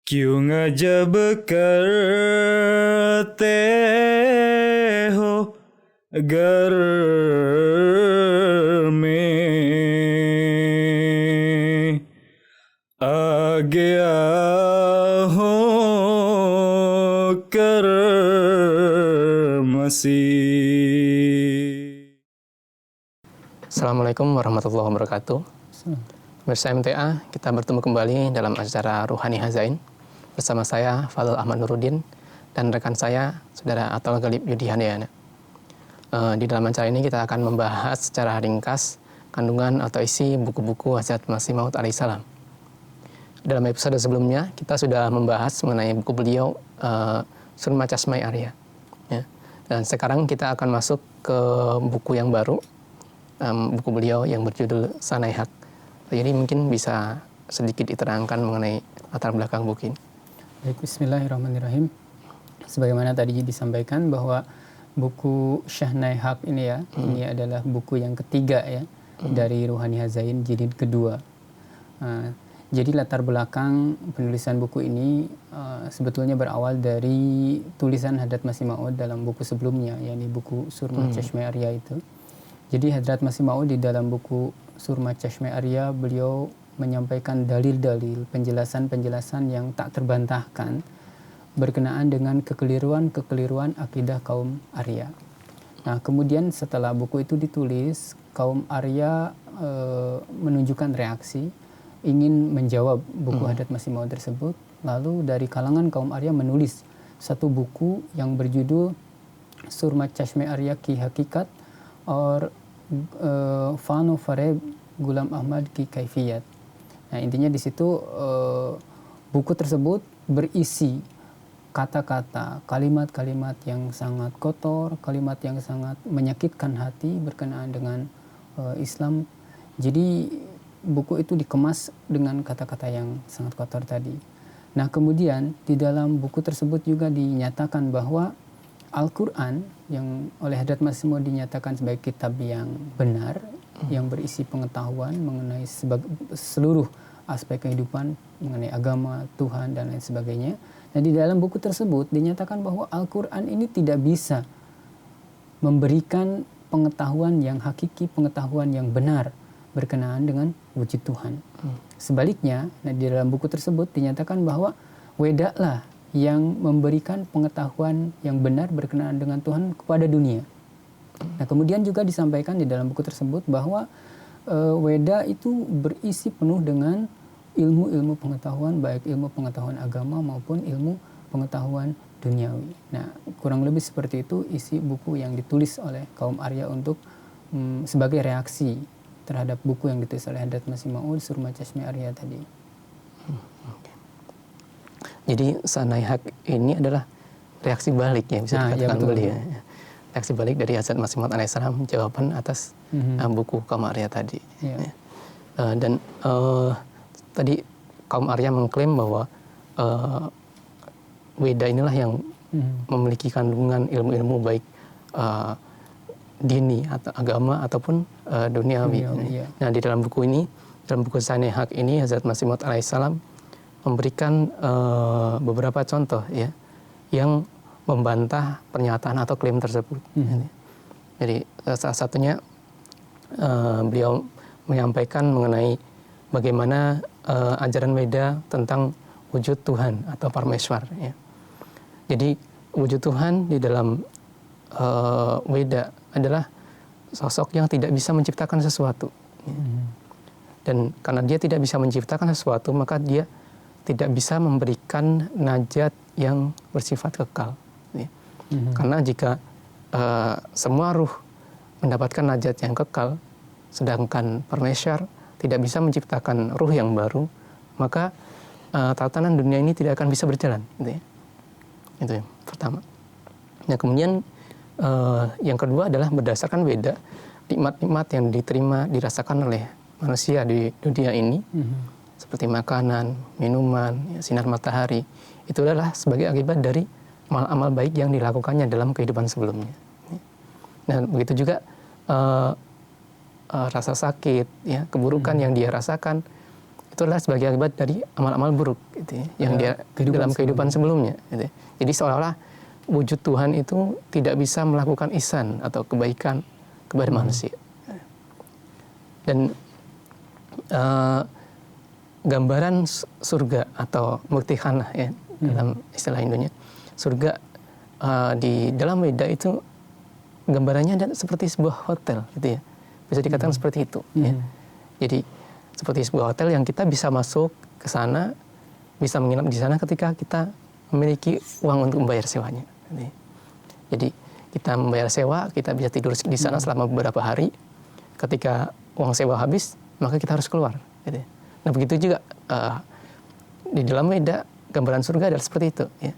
क्यों अजब करते हो घर में आ गया हो कर मसीह. Assalamualaikum warahmatullahi wabarakatuh. Pemirsa MTA, kita bertemu kembali dalam acara Ruhani Hazain bersama saya Fadl Ahmad Nuruddin dan rekan saya Saudara Atal Galib Yudi Handayana. Di dalam acara ini kita akan membahas secara ringkas kandungan atau isi buku-buku Hazrat Masih Maud alaihissalam. Dalam episode sebelumnya kita sudah membahas mengenai buku beliau Surma Chashmai Arya. Ya. Dan sekarang kita akan masuk ke buku yang baru, buku beliau yang berjudul Sanai Haq. Jadi mungkin bisa sedikit diterangkan mengenai latar belakang buku ini. Baik, bismillahirrahmanirrahim. Sebagaimana tadi disampaikan bahwa buku Sanai Haq ini ya, ini adalah buku yang ketiga ya dari Ruhani Hazain jilid kedua. Jadi latar belakang penulisan buku ini sebetulnya berawal dari tulisan Hadrat Masih Maud dalam buku sebelumnya, yakni buku Surma Chashmai Arya itu. Jadi Hadrat Masih Maud di dalam buku Surma Chashmai Arya beliau menyampaikan dalil-dalil, penjelasan-penjelasan yang tak terbantahkan berkenaan dengan kekeliruan-kekeliruan akidah kaum Arya. Nah, kemudian setelah buku itu ditulis, kaum Arya menunjukkan reaksi, ingin menjawab buku Hadrat Masih Maud tersebut. Lalu dari kalangan kaum Arya menulis satu buku yang berjudul Surma Chashmai Arya Ki Hakikat or Fano Fareb Gulam Ahmad Ki Kaifiyat. Nah, intinya di situ buku tersebut berisi kata-kata, kalimat-kalimat yang sangat kotor, kalimat yang sangat menyakitkan hati berkenaan dengan Islam. Jadi buku itu dikemas dengan kata-kata yang sangat kotor tadi. Nah, kemudian di dalam buku tersebut juga dinyatakan bahwa Al-Quran yang oleh Hadrat Masih Maud dinyatakan sebagai kitab yang benar, yang berisi pengetahuan mengenai seluruh aspek kehidupan, mengenai agama, Tuhan, dan lain sebagainya. Nah, di dalam buku tersebut dinyatakan bahwa Al-Quran ini tidak bisa memberikan pengetahuan yang hakiki, pengetahuan yang benar berkenaan dengan wujud Tuhan. Sebaliknya, nah, di dalam buku tersebut dinyatakan bahwa Weda lah yang memberikan pengetahuan yang benar berkenaan dengan Tuhan kepada dunia. Nah, kemudian juga disampaikan di dalam buku tersebut bahwa Weda itu berisi penuh dengan ilmu-ilmu pengetahuan, baik ilmu pengetahuan agama maupun ilmu pengetahuan duniawi. Nah, kurang lebih seperti itu isi buku yang ditulis oleh kaum Arya untuk sebagai reaksi terhadap buku yang ditulis oleh Hadrat Masih Maud, Surma Chashmai Arya tadi. Jadi Sanai Haq ini adalah reaksi balik ya, bisa dikatakan beliau. Reaksi balik dari Hazrat Masih Maud alaihissalam, jawaban atas buku kaum Arya tadi. Ya. Dan tadi kaum Arya mengklaim bahwa Weda inilah yang memiliki kandungan ilmu-ilmu baik dini atau agama ataupun duniawi. Nah, di dalam buku ini, dalam buku Sanai Haq ini Hazrat Masih Maud alaihissalam memberikan beberapa contoh ya yang membantah pernyataan atau klaim tersebut. Jadi salah satunya beliau menyampaikan mengenai bagaimana ajaran Weda tentang wujud Tuhan atau Parmeshwar. Ya. Jadi wujud Tuhan di dalam Weda adalah sosok yang tidak bisa menciptakan sesuatu. Ya. Dan karena dia tidak bisa menciptakan sesuatu, maka dia tidak bisa memberikan najat yang bersifat kekal. Ya. Karena jika semua ruh mendapatkan najat yang kekal, sedangkan Parmeshwar tidak bisa menciptakan ruh yang baru, maka tatanan dunia ini tidak akan bisa berjalan. Gitu ya. Itu yang pertama. Nah, kemudian yang kedua adalah berdasarkan Weda, nikmat-nikmat yang diterima, dirasakan oleh manusia di dunia ini, seperti makanan, minuman, ya, sinar matahari, itu adalah sebagai akibat dari amal-amal baik yang dilakukannya dalam kehidupan sebelumnya. Nah, begitu juga rasa sakit, ya, keburukan yang dia rasakan, itu adalah sebagai akibat dari amal-amal buruk gitu ya, yang dia dalam kehidupan sebelumnya gitu ya. Jadi seolah-olah wujud Tuhan itu tidak bisa melakukan ihsan atau kebaikan kepada manusia. Dan gambaran surga atau mukti khanah ya dalam istilah Indonya, surga di dalam Weda itu gambarannya seperti sebuah hotel gitu ya, bisa dikatakan seperti itu ya. Jadi seperti sebuah hotel yang kita bisa masuk ke sana, bisa menginap di sana ketika kita memiliki uang untuk membayar sewanya gitu ya. Jadi kita membayar sewa, kita bisa tidur di sana selama beberapa hari. Ketika uang sewa habis, maka kita harus keluar gitu ya. Nah begitu juga di dalam Weda gambaran surga adalah seperti itu ya.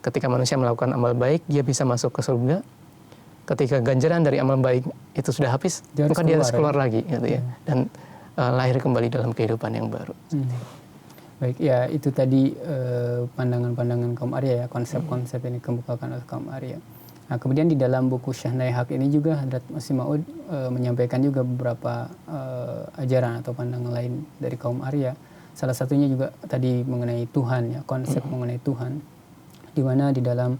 Ketika manusia melakukan amal baik, dia bisa masuk ke surga. Ketika ganjaran dari amal baik itu sudah habis, maka dia harus keluar lagi gitu ya. Dan lahir kembali dalam kehidupan yang baru. Baik, ya itu tadi pandangan-pandangan kaum Arya ya, konsep-konsep ini dikemukakan oleh kaum Arya. Nah, kemudian di dalam buku Syahnai Haq ini juga Hadrat Masih Maud menyampaikan juga beberapa ajaran atau pandangan lain dari kaum Arya. Salah satunya juga tadi mengenai Tuhan ya, konsep mengenai Tuhan. Di mana di dalam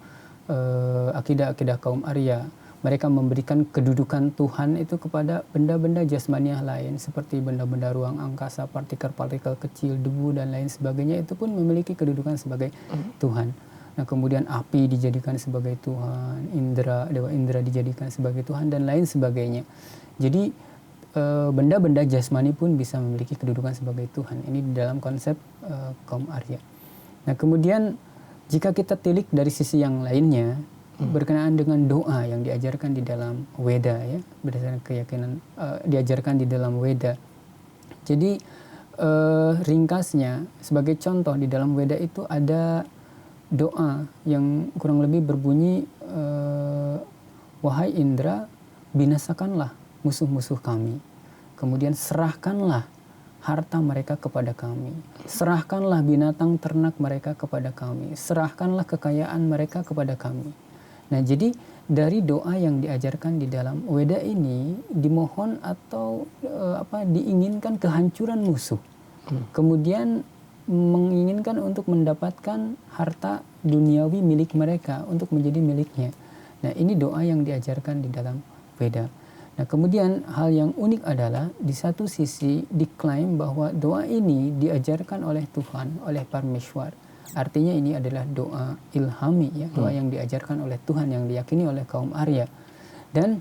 akidah-akidah kaum Arya mereka memberikan kedudukan Tuhan itu kepada benda-benda jasmaniah lain seperti benda-benda ruang angkasa, partikel-partikel kecil, debu dan lain sebagainya itu pun memiliki kedudukan sebagai Tuhan. Nah, kemudian api dijadikan sebagai Tuhan, dewa Indra dijadikan sebagai Tuhan dan lain sebagainya. Jadi benda-benda jasmani pun bisa memiliki kedudukan sebagai Tuhan. Ini di dalam konsep kaum Arya. Nah, kemudian jika kita tilik dari sisi yang lainnya berkenaan dengan doa yang diajarkan di dalam Weda ya, berdasarkan keyakinan diajarkan di dalam Weda. Jadi ringkasnya sebagai contoh di dalam Weda itu ada doa yang kurang lebih berbunyi wahai Indra, binasakanlah musuh-musuh kami. Kemudian serahkanlah harta mereka kepada kami. Serahkanlah binatang ternak mereka kepada kami. Serahkanlah kekayaan mereka kepada kami. Nah, jadi dari doa yang diajarkan di dalam Weda ini dimohon atau diinginkan kehancuran musuh. Kemudian menginginkan untuk mendapatkan harta duniawi milik mereka untuk menjadi miliknya. Nah, ini doa yang diajarkan di dalam Weda. Nah, kemudian hal yang unik adalah di satu sisi diklaim bahwa doa ini diajarkan oleh Tuhan, oleh Parmeshwar. Artinya ini adalah doa ilhami ya, doa yang diajarkan oleh Tuhan yang diyakini oleh kaum Arya. Dan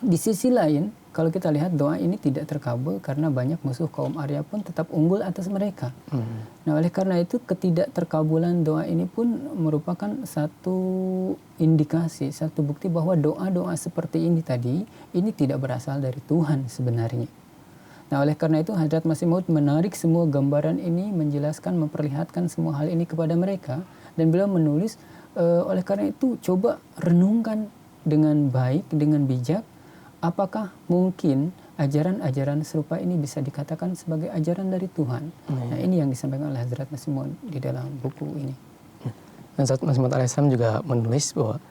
di sisi lain kalau kita lihat doa ini tidak terkabul karena banyak musuh kaum Arya pun tetap unggul atas mereka. Nah, oleh karena itu ketidakterkabulan doa ini pun merupakan satu indikasi, satu bukti bahwa doa-doa seperti ini tadi ini tidak berasal dari Tuhan sebenarnya. Nah, oleh karena itu Hadrat Masih Maud menarik semua gambaran ini, menjelaskan, memperlihatkan semua hal ini kepada mereka. Dan beliau menulis, oleh karena itu coba renungkan dengan baik, dengan bijak, apakah mungkin ajaran-ajaran serupa ini bisa dikatakan sebagai ajaran dari Tuhan. Nah, ini yang disampaikan oleh Hadrat Masih Maud di dalam buku ini. Dan Hadrat Masih Maud alaihissalam juga menulis bahwa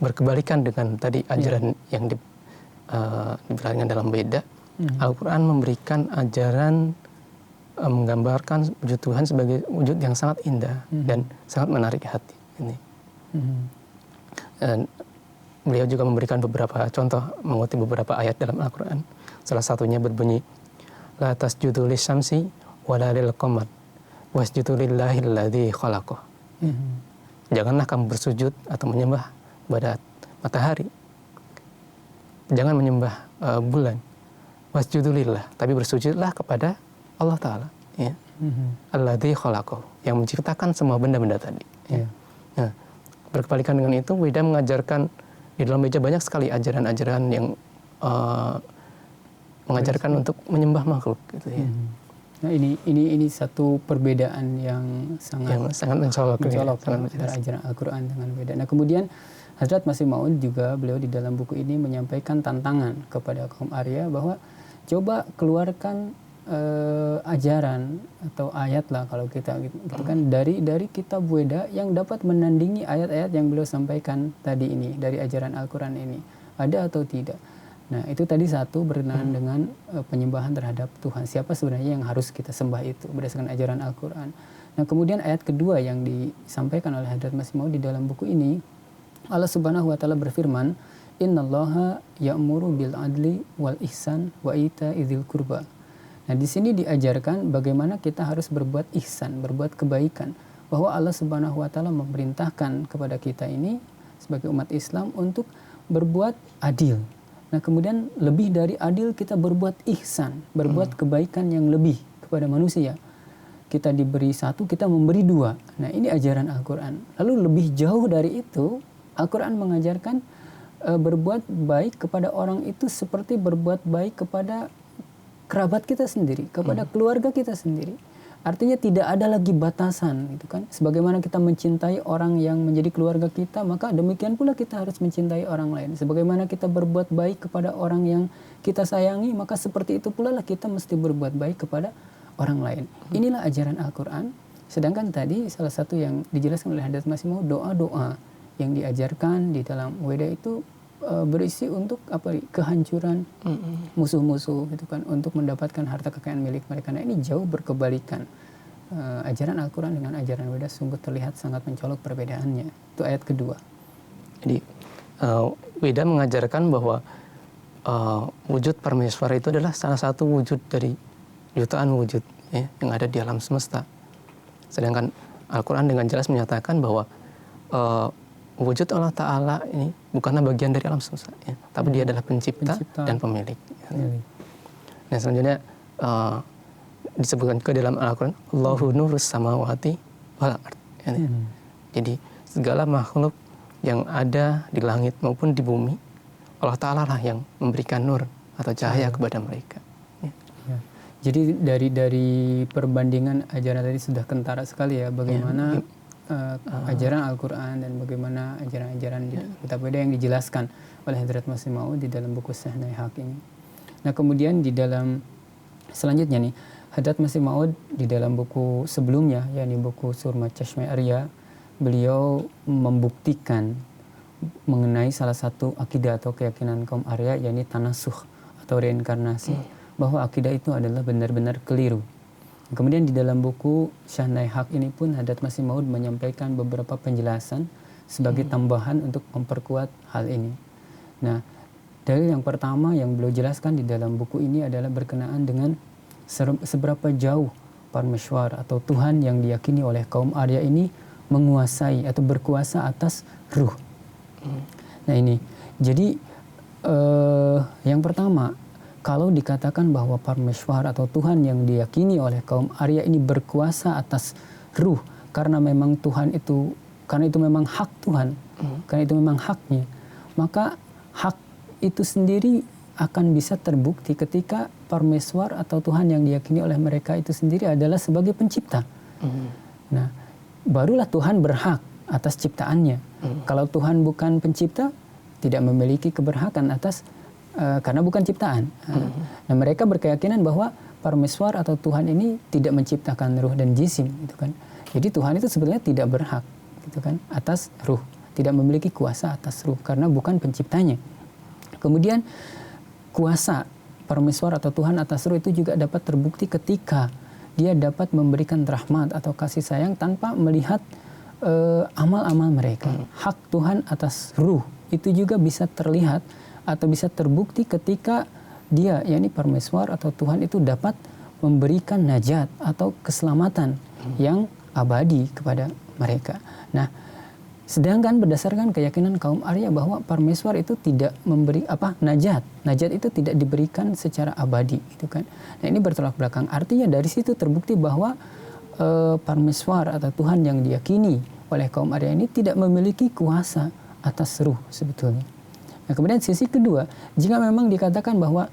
berkebalikan dengan tadi ajaran yang diperlihatkan dalam Weda, Al-Quran memberikan ajaran menggambarkan wujud Tuhan sebagai wujud yang sangat indah dan sangat menarik hati. Ini. Dan beliau juga memberikan beberapa contoh mengutip beberapa ayat dalam Al-Quran. Salah satunya berbunyi, La tasjudu lisyamsi wala lil qamar wasjudu lillahi alladzi khalaqah. Janganlah kamu bersujud atau menyembah pada matahari. Jangan menyembah bulan. Wasjudulillah, tapi bersujudlah kepada Allah Ta'ala ya. Alladzi khalaqah, yang menciptakan semua benda-benda tadi ya. Nah, berkebalikan dengan itu Weda mengajarkan di dalam Weda banyak sekali ajaran-ajaran yang mengajarkan untuk menyembah makhluk gitu ya. Nah, ini satu perbedaan yang sangat mencolok antara ajaran Al-Quran dengan Weda. Nah, kemudian Hadrat Masih Maud juga beliau di dalam buku ini menyampaikan tantangan kepada kaum Arya bahwa coba keluarkan ajaran atau ayat lah kalau kita gitu kan dari kitab Weda yang dapat menandingi ayat-ayat yang beliau sampaikan tadi ini dari ajaran Al-Quran ini, ada atau tidak. Nah, itu tadi satu berkenaan dengan penyembahan terhadap Tuhan. Siapa sebenarnya yang harus kita sembah itu berdasarkan ajaran Al-Quran. Nah, kemudian ayat kedua yang disampaikan oleh Hadrat Masih Maud di dalam buku ini, Allah Subhanahu wa taala berfirman, "Innallaha ya'muru bil adli wal ihsan wa ita'i dzil qurba." Nah, di sini diajarkan bagaimana kita harus berbuat ihsan, berbuat kebaikan. Bahwa Allah Subhanahu wa taala memerintahkan kepada kita ini sebagai umat Islam untuk berbuat adil. Nah, kemudian lebih dari adil kita berbuat ihsan, berbuat kebaikan yang lebih kepada manusia. Kita diberi satu, kita memberi dua. Nah, ini ajaran Al-Quran. Lalu lebih jauh dari itu, Al-Quran mengajarkan berbuat baik kepada orang itu seperti berbuat baik kepada kerabat kita sendiri, kepada keluarga kita sendiri. Artinya tidak ada lagi batasan, gitu kan? Sebagaimana kita mencintai orang yang menjadi keluarga kita, maka demikian pula kita harus mencintai orang lain. Sebagaimana kita berbuat baik kepada orang yang kita sayangi, maka seperti itu pula lah kita mesti berbuat baik kepada orang lain. Inilah ajaran Al-Quran. Sedangkan tadi salah satu yang dijelaskan oleh Hadrat Masih Maud, doa-doa yang diajarkan di dalam WD itu berisi untuk kehancuran musuh-musuh, gitu kan, untuk mendapatkan harta kekayaan milik mereka. Nah, ini jauh berkebalikan. Ajaran Al-Quran dengan ajaran Weda sungguh terlihat sangat mencolok perbedaannya. Itu ayat kedua. Jadi Weda mengajarkan bahwa wujud Parmeswara itu adalah salah satu wujud dari jutaan wujud ya, yang ada di alam semesta. Sedangkan Al-Quran dengan jelas menyatakan bahwa wujud Allah Ta'ala ini bukanlah bagian dari alam semesta, ya, tapi dia adalah pencipta dan pemilik. Ya. Nah, selanjutnya disebutkan ke dalam Al-Quran, Allahu nurus samawati wal ard. Ya. Jadi segala makhluk yang ada di langit maupun di bumi, Allah Ta'ala lah yang memberikan nur atau cahaya kepada mereka. Ya. Ya. Jadi dari perbandingan ajaran tadi sudah kentara sekali ya, bagaimana ajaran Al-Quran dan bagaimana ajaran-ajaran di kitab Weda yang dijelaskan oleh Hadrat Masih Maud di dalam buku Shahnai Haq ini. Nah, kemudian di dalam selanjutnya nih, Hadrat Masih Maud di dalam buku sebelumnya, yakni buku Surma Chashmeh Arya, beliau membuktikan mengenai salah satu akidah atau keyakinan kaum Arya, yakni tanasuh atau reinkarnasi, bahwa akidah itu adalah benar-benar keliru. Kemudian di dalam buku Shahnai Haq ini pun Hadrat Masih Maud menyampaikan beberapa penjelasan sebagai tambahan untuk memperkuat hal ini. Nah, dalil yang pertama yang beliau jelaskan di dalam buku ini adalah berkenaan dengan seberapa jauh Parmeshwar atau Tuhan yang diyakini oleh kaum Arya ini menguasai atau berkuasa atas ruh. Nah, ini jadi yang pertama, kalau dikatakan bahwa Parmeshwar atau Tuhan yang diyakini oleh kaum Arya ini berkuasa atas ruh karena memang Tuhan itu, karena itu memang hak Tuhan, karena itu memang haknya, maka hak itu sendiri akan bisa terbukti ketika Parmeshwar atau Tuhan yang diyakini oleh mereka itu sendiri adalah sebagai pencipta. Nah, barulah Tuhan berhak atas ciptaannya. Kalau Tuhan bukan pencipta, tidak memiliki keberhakan atas karena bukan ciptaan. Nah, mereka berkeyakinan bahwa Parmeshwar atau Tuhan ini tidak menciptakan ruh dan jisim, gitu kan. Jadi Tuhan itu sebenarnya tidak berhak, gitu kan, atas ruh, tidak memiliki kuasa atas ruh karena bukan penciptanya. Kemudian kuasa Parmeshwar atau Tuhan atas ruh itu juga dapat terbukti ketika dia dapat memberikan rahmat atau kasih sayang tanpa melihat amal-amal mereka. Hak Tuhan atas ruh itu juga bisa terlihat atau bisa terbukti ketika dia, yakni Parmeshwar atau Tuhan itu dapat memberikan najat atau keselamatan yang abadi kepada mereka. Nah, sedangkan berdasarkan keyakinan kaum Arya bahwa Parmeshwar itu tidak memberi najat itu tidak diberikan secara abadi, gitu kan. Nah, ini bertolak belakang. Artinya dari situ terbukti bahwa Parmeshwar atau Tuhan yang diyakini oleh kaum Arya ini tidak memiliki kuasa atas ruh sebetulnya. Nah, kemudian sisi kedua, jika memang dikatakan bahwa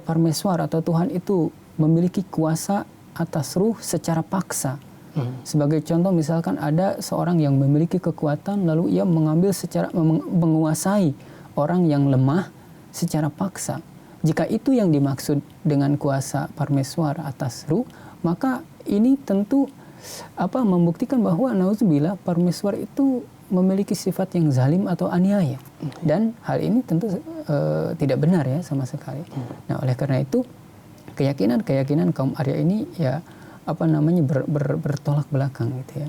Parmeshwar atau Tuhan itu memiliki kuasa atas ruh secara paksa. Sebagai contoh, misalkan ada seorang yang memiliki kekuatan lalu ia menguasai orang yang lemah secara paksa. Jika itu yang dimaksud dengan kuasa Parmeshwar atas ruh, maka ini tentu membuktikan bahwa nauzubillah Parmeshwar itu memiliki sifat yang zalim atau aniaya. Dan hal ini tentu tidak benar ya sama sekali. Nah, oleh karena itu keyakinan kaum Arya ini ya bertolak belakang gitu ya.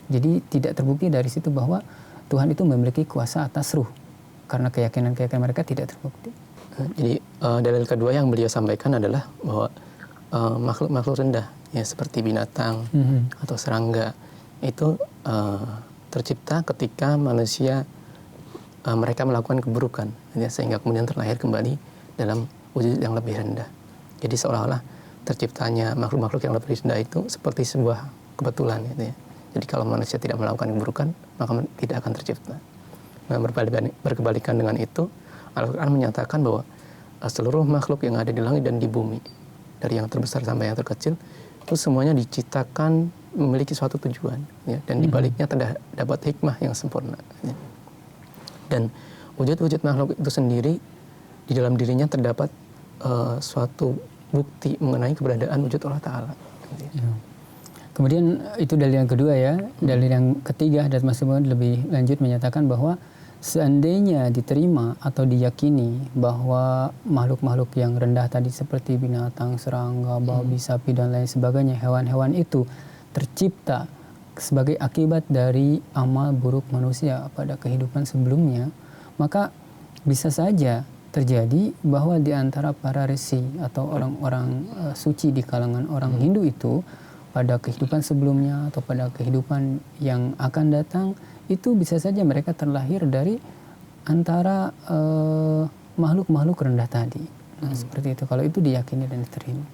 Jadi tidak terbukti dari situ bahwa Tuhan itu memiliki kuasa atas ruh, karena keyakinan mereka tidak terbukti. Jadi dalil kedua yang beliau sampaikan adalah bahwa makhluk-makhluk rendah ya seperti binatang atau serangga itu tercipta ketika manusia mereka melakukan keburukan ya, sehingga kemudian terlahir kembali dalam wujud yang lebih rendah. Jadi seolah-olah terciptanya makhluk-makhluk yang lebih rendah itu seperti sebuah kebetulan gitu ya. Jadi kalau manusia tidak melakukan keburukan maka tidak akan tercipta. Nah, berkebalikan dengan itu, Al-Quran menyatakan bahwa seluruh makhluk yang ada di langit dan di bumi, dari yang terbesar sampai yang terkecil, itu semuanya diciptakan memiliki suatu tujuan, ya, dan dibaliknya terdapat hikmah yang sempurna. Ya. Dan wujud-wujud makhluk itu sendiri, di dalam dirinya terdapat suatu bukti mengenai keberadaan wujud Allah Ta'ala. Ya. Kemudian itu dalil yang kedua ya. Dalil yang ketiga, Hadrat Masih Maud lebih lanjut menyatakan bahwa seandainya diterima atau diyakini bahwa makhluk-makhluk yang rendah tadi seperti binatang, serangga, babi, sapi dan lain sebagainya, hewan-hewan itu tercipta sebagai akibat dari amal buruk manusia pada kehidupan sebelumnya, maka bisa saja terjadi bahwa di antara para resi atau orang-orang suci di kalangan orang Hindu itu pada kehidupan sebelumnya atau pada kehidupan yang akan datang, itu bisa saja mereka terlahir dari antara makhluk-makhluk rendah tadi. Nah, seperti itu. Kalau itu diyakini dan diterima.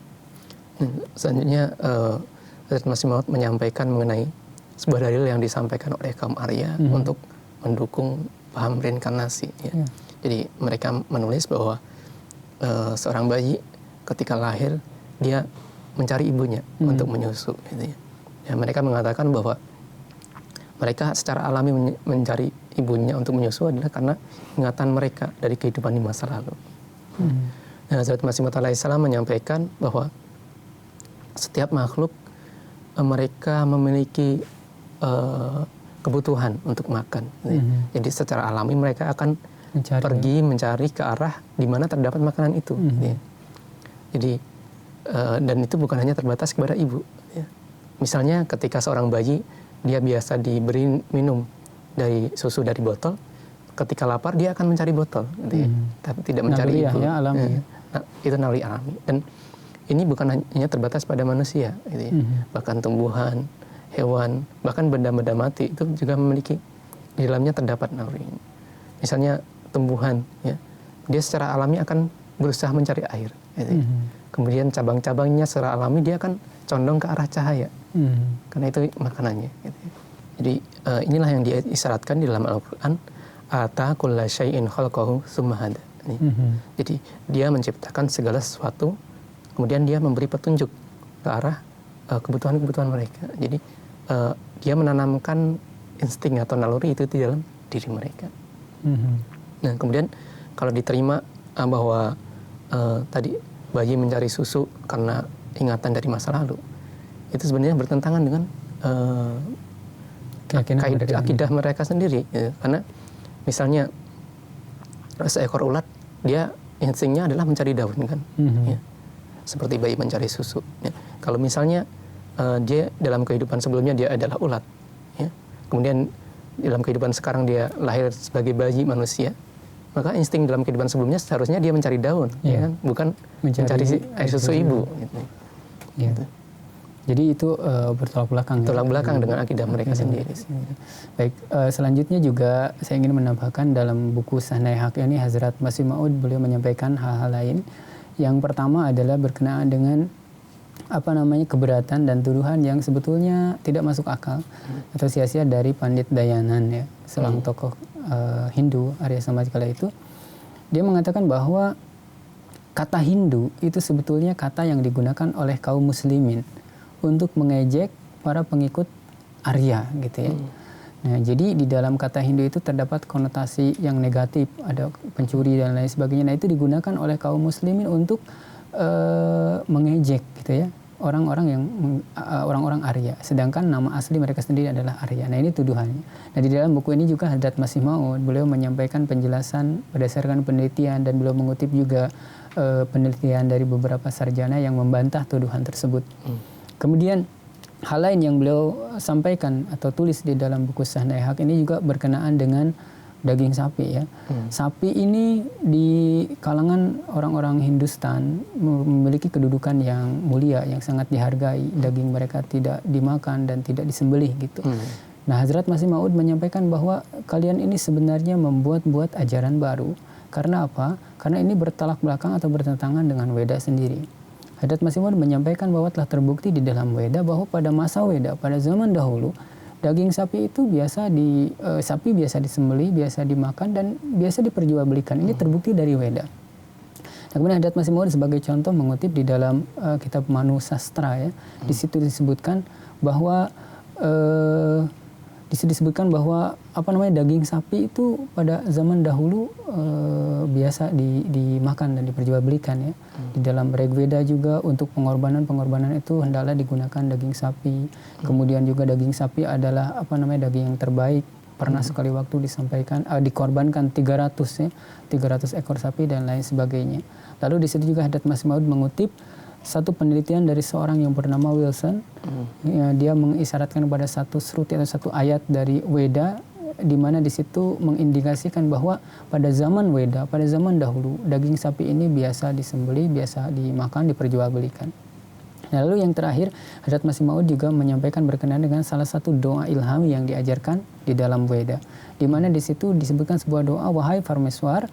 Selanjutnya, Hadrat Masih Maud menyampaikan mengenai sebuah dalil yang disampaikan oleh kaum Arya untuk mendukung paham reinkarnasi. Ya. Jadi mereka menulis bahwa seorang bayi ketika lahir dia mencari ibunya untuk menyusu. Gitu ya. Ya, mereka mengatakan bahwa mereka secara alami mencari ibunya untuk menyusu adalah karena ingatan mereka dari kehidupan di masa lalu. Nah, Hazrat Masih Maud alaihissalam menyampaikan bahwa setiap makhluk mereka memiliki kebutuhan untuk makan. Jadi secara alami mereka akan mencari ke arah di mana terdapat makanan itu. Ya. Jadi dan itu bukan hanya terbatas kepada ibu. Ya. Misalnya ketika seorang bayi dia biasa diberi minum dari susu dari botol, ketika lapar dia akan mencari botol, gitu ya. Tapi tidak mencari ibu. Ya, alami. Nah, itu naluri alami. Dan ini bukan hanya terbatas pada manusia, gitu ya. Bahkan tumbuhan, hewan, bahkan benda-benda mati itu juga memiliki di dalamnya terdapat naluri. Misalnya tumbuhan, ya, dia secara alami akan berusaha mencari air, gitu ya. Kemudian cabang-cabangnya secara alami dia akan condong ke arah cahaya. Karena itu makanannya. Gitu. Jadi inilah yang diisyaratkan di dalam Al-Quran. Ata kulla syai'in khalaqahu tsumma hada. Jadi dia menciptakan segala sesuatu, kemudian dia memberi petunjuk ke arah kebutuhan-kebutuhan mereka. Jadi dia menanamkan insting atau naluri itu di dalam diri mereka. Nah, kemudian kalau diterima bahwa tadi bayi mencari susu karena ingatan dari masa lalu, itu sebenarnya bertentangan dengan akidah mereka sendiri, ya. Karena misalnya seekor ulat, dia instingnya adalah mencari daun kan, ya. Seperti bayi mencari susu. Ya. Kalau misalnya dia dalam kehidupan sebelumnya dia adalah ulat, ya. Kemudian dalam kehidupan sekarang dia lahir sebagai bayi manusia, maka insting dalam kehidupan sebelumnya seharusnya dia mencari daun, ya kan? Bukan mencari air susu ibu. Gitu. Ya. Gitu. Jadi itu bertolak belakang. Bertolak belakang dengan akidah mereka sendiri. Baik, selanjutnya juga saya ingin menambahkan dalam buku Sahnai Haq ini Hazrat Masih Maud beliau menyampaikan hal-hal lain. Yang pertama adalah berkenaan dengan keberatan dan tuduhan yang sebetulnya tidak masuk akal atau sia-sia dari Pandit Dayanan, ya, seorang tokoh Hindu Arya Samaj kala itu. Dia mengatakan bahwa kata Hindu itu sebetulnya kata yang digunakan oleh kaum muslimin untuk mengejek para pengikut Arya, gitu ya. Nah, jadi di dalam kata Hindu itu terdapat konotasi yang negatif, ada pencuri dan lain sebagainya. Nah, itu digunakan oleh kaum muslimin untuk mengejek, gitu ya, orang-orang yang orang-orang Arya, sedangkan nama asli mereka sendiri adalah Arya. Nah, ini tuduhannya. Nah, di dalam buku ini juga Hadrat Masih Maud beliau menyampaikan penjelasan berdasarkan penelitian, dan beliau mengutip juga penelitian dari beberapa sarjana yang membantah tuduhan tersebut. Kemudian hal lain yang beliau sampaikan atau tulis di dalam buku Syahnai Haq ini juga berkenaan dengan daging sapi ya. Sapi ini di kalangan orang-orang Hindustan memiliki kedudukan yang mulia, yang sangat dihargai. Daging mereka tidak dimakan dan tidak disembelih gitu. Nah, Hazrat Masih Maud menyampaikan bahwa kalian ini sebenarnya membuat-buat ajaran baru. Karena apa? Karena ini bertolak belakang atau bertentangan dengan Weda sendiri. Hazrat Masih Maud menyampaikan bahwa telah terbukti di dalam Weda bahwa pada masa Weda, pada zaman dahulu, daging sapi itu sapi biasa disembelih, biasa dimakan, dan biasa diperjualbelikan. Ini terbukti dari Weda. Nah, kemudian Hazrat Masih Maud sebagai contoh mengutip di dalam kitab Manu Sastra ya. Di situ disebutkan bahwa daging sapi itu pada zaman dahulu biasa dimakan dan diperjualbelikan ya. Di dalam Rigveda juga untuk pengorbanan itu hendaklah digunakan daging sapi. Kemudian juga daging sapi adalah daging yang terbaik. Pernah sekali waktu dikorbankan 300 ekor sapi dan lain sebagainya. Lalu di situ juga Hazrat Masih Maud mengutip satu penelitian dari seorang yang bernama Wilson. Ya, dia mengisyaratkan kepada satu sruti atau satu ayat dari Weda, di mana di situ mengindikasikan bahwa pada zaman Weda, pada zaman dahulu, daging sapi ini biasa disembelih, biasa dimakan, diperjualbelikan. Nah, lalu yang terakhir, Hazrat Masih Maud juga menyampaikan berkenaan dengan salah satu doa ilhami yang diajarkan di dalam Weda, di mana di situ disebutkan sebuah doa, wahai Parmeswar,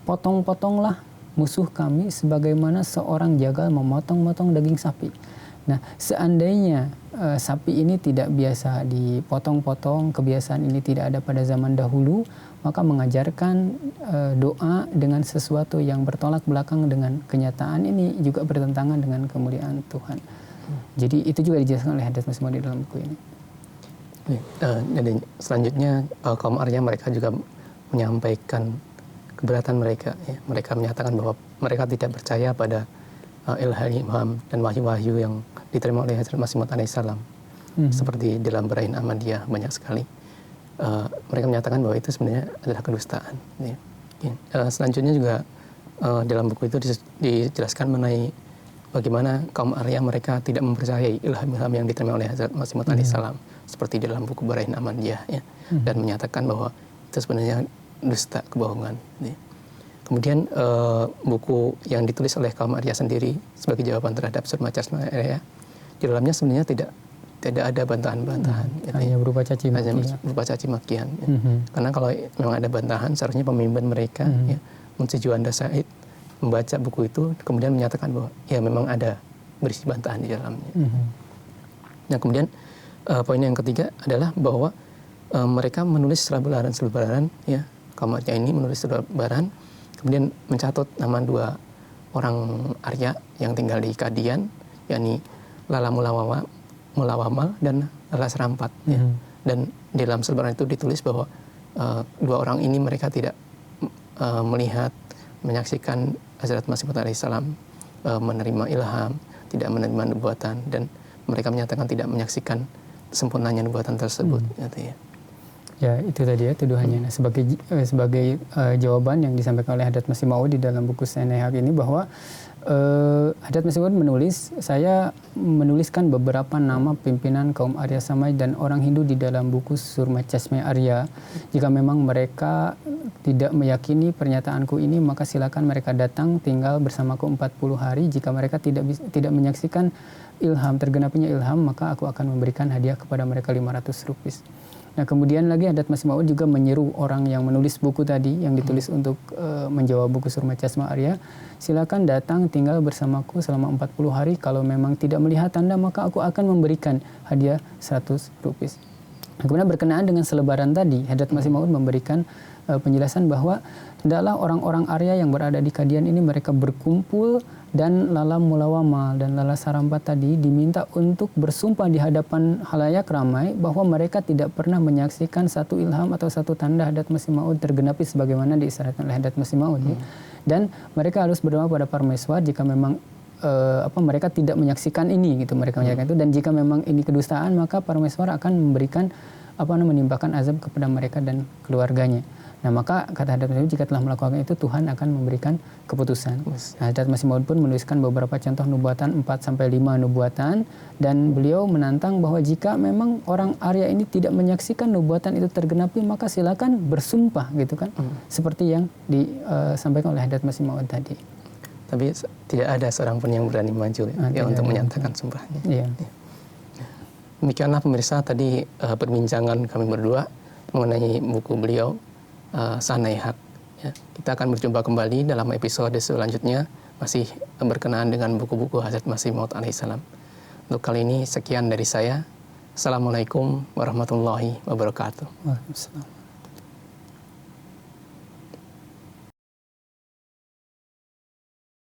potong-potonglah musuh kami sebagaimana seorang jagal memotong-motong daging sapi. Nah, seandainya sapi ini tidak biasa dipotong-potong, kebiasaan ini tidak ada pada zaman dahulu, maka mengajarkan doa dengan sesuatu yang bertolak belakang dengan kenyataan ini juga bertentangan dengan kemuliaan Tuhan. Jadi itu juga dijelaskan oleh Hazrat Masih Maud di dalam buku ini. Jadi selanjutnya kaum Arya mereka juga menyampaikan keberatan mereka. Ya. Mereka menyatakan bahwa mereka tidak percaya pada ilham dan wahyu-wahyu yang diterima oleh Hazrat Masih Maud alaihissalam. Seperti dalam Barahin Ahmadiyah banyak sekali. Mereka menyatakan bahwa itu sebenarnya adalah kedustaan. Ya. Selanjutnya juga dalam buku itu dijelaskan mengenai bagaimana kaum Arya mereka tidak mempercayai ilham-ilham yang diterima oleh Hazrat Masih Maud alaihissalam. Seperti dalam buku Barahin Ahmadiyah. Ya. Dan menyatakan bahwa itu sebenarnya dusta, kebohongan. Kemudian buku yang ditulis oleh kaum Arya sendiri sebagai jawaban terhadap Surma Chashma Arya, di dalamnya sebenarnya tidak ada bantahan-bantahan. Hanya berupa caci makian. Ya. Karena kalau memang ada bantahan, seharusnya pemimpin mereka, ya, Munshi Juanda Said, membaca buku itu kemudian menyatakan bahwa ya memang ada berisi bantahan di dalamnya. Nah, kemudian poin yang ketiga adalah bahwa mereka menulis selebaran, ya. Kaum Arya ini menulis selebaran, kemudian mencatat nama 2 orang Arya yang tinggal di Kadian, yakni Lala Mulawamal dan Lala Serampat. Ya. Dan di dalam selebaran itu ditulis bahwa 2 orang ini mereka tidak melihat, menyaksikan Hazrat Masih Maud alaihissalam menerima ilham, tidak menerima nubuatan, dan mereka menyatakan tidak menyaksikan sempurnanya nubuatan tersebut. Gitu ya. Ya, itu tadi ya tuduhannya. Nah, sebagai jawaban yang disampaikan oleh Hazrat Masih Maud di dalam buku Syahnai Haq ini bahwa Hazrat Masih Maud saya menuliskan beberapa nama pimpinan kaum Arya Samaj dan orang Hindu di dalam buku Surma Chashma Arya. Jika memang mereka tidak meyakini pernyataanku ini, maka silakan mereka datang tinggal bersamaku 40 hari. Jika mereka tidak menyaksikan tergenapinya ilham, maka aku akan memberikan hadiah kepada mereka 500 rupiah. Nah, kemudian lagi Hazrat Masih Maud juga menyeru orang yang menulis buku tadi, yang ditulis untuk menjawab buku Surma Chashma Arya, silakan datang tinggal bersamaku selama 40 hari. Kalau memang tidak melihat tanda, maka aku akan memberikan hadiah 100 rupiah. Nah, kemudian berkenaan dengan selebaran tadi, Hazrat Masih Maud memberikan penjelasan bahwa hendaklah orang-orang Arya yang berada di Kadian ini mereka berkumpul, dan Lala Mulawamal dan Lala Serampat tadi diminta untuk bersumpah di hadapan halayak ramai bahwa mereka tidak pernah menyaksikan satu ilham atau satu tanda Hazrat Masih Maud tergenapi sebagaimana diisyaratkan oleh Hazrat Masih Maud. Ya. Dan mereka harus berdoa pada Parmeswar jika memang mereka tidak menyaksikan ini gitu, mereka menyaksikan itu, dan jika memang ini kedustaan maka Parameswara akan memberikan menimpakan azab kepada mereka dan keluarganya. Nah, maka kata Hadrat Masih Maud, jika telah melakukan itu Tuhan akan memberikan keputusan. Nah, Hadrat Masih Maud pun menuliskan beberapa contoh nubuatan 4-5 nubuatan, dan beliau menantang bahwa jika memang orang Arya ini tidak menyaksikan nubuatan itu tergenapi, maka silakan bersumpah gitu kan. Seperti yang disampaikan oleh Hadrat Masih Maud tadi. Tapi tidak ada seorang pun yang berani maju untuk menyatakan sumpahnya. Iya. Demikianlah pemirsa tadi perbincangan kami berdua mengenai buku beliau, Sanai Hak. Ya, kita akan berjumpa kembali dalam episode selanjutnya, masih berkenaan dengan buku-buku Hazrat Masih Maud alaihissalam. Untuk kali ini sekian dari saya. Assalamualaikum warahmatullahi wabarakatuh. Waalaikumsalam.